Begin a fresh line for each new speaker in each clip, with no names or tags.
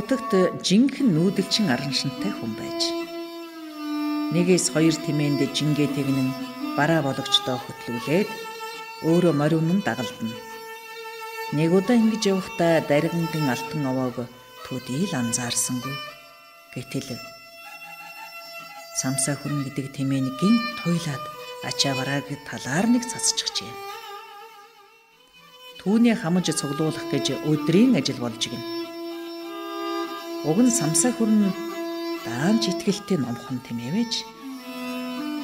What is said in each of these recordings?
Хутагт жинхэнэ нүүдэлчин араншинтай хүн байж. Нэгээс хоёр тимээнд жингээ тэгнэн бараа бологчдоо хөтлүүлээд өөрөө мориун дагалдана. Нэг удаа ингэж явахдаа даргингийн алтан овоог төдийл анзаарсангүй. Гэтэл самсаа хүрэн гэдэг тимээн гинт туйлаад ачаа барааг талаар нэг цацчихжээ. Түүний хамж цуглуулах гэж өдрийн ажил болж гин. Уг нь самсаа хүрэн даанч итгэлтэй номхон тимээ байж.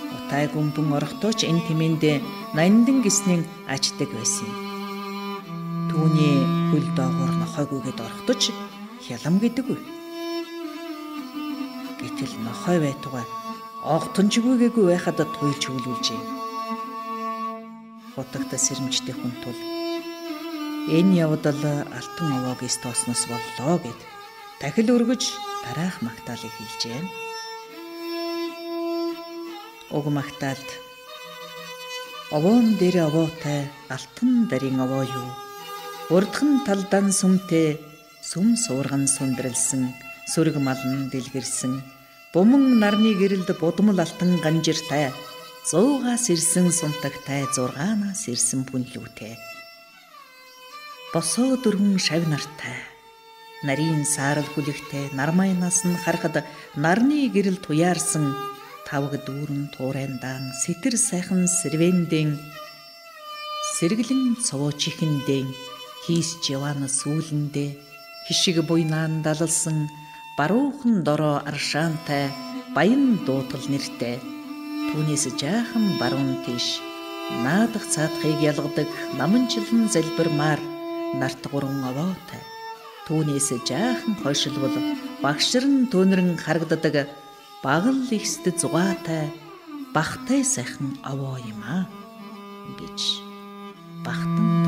Утай гүмбэн орохдооч энэ тимээнд нандин гиснэн ачдаг байсан юм. Түүний хөл доогоор нохойгүйгээд орохдооч хялам гэдэггүй. Гэтэл нохой байтугай огтонжгүйгээгүй байхад туйлж хөвлүүлжээ. Хутагт сэрэмжтэй хүн тул энэ явдал алтан овоог стоосноос боллоо гэд дахил өргөж дараах магтаалыг хийлжээ. Уг магтаалд овоон дээр овоотай алтан дарийн овоо юу? Урдхан талдан сүмтэй сүм суурган сүндрэлсэн сүрэг малн дэлгэрсэн буман нарны гэрэлд будмал алтан ганжиртай 100-аас ирсэн сунтагтай 6-аас ирсэн бүнлүүтэй босоо дөрвөн шав нартай нарийн саарал хүлэгтэй нармайнаас нь харахад нарны гэрэл туяарсан тавг дүүрэн туурайндаан сэтэр сайхан сэрвэндэн сэргэлэн цовоочихэндэн хийсч яваана сүүлэндээ хишиг буйнаан далалсан баруухан дороо аршаантай баян дуутал нэртэй түүнээс жаахан баруун тийш наадах цаадхыг ялгадаг наманчлан залбирмаар нарт гурван овоотой түүнээс жаахан хойшилбол багшран төөнрөн харагддаг багал ихсд зугаатай бахтай сайхан овоо юм аа гэж бахтан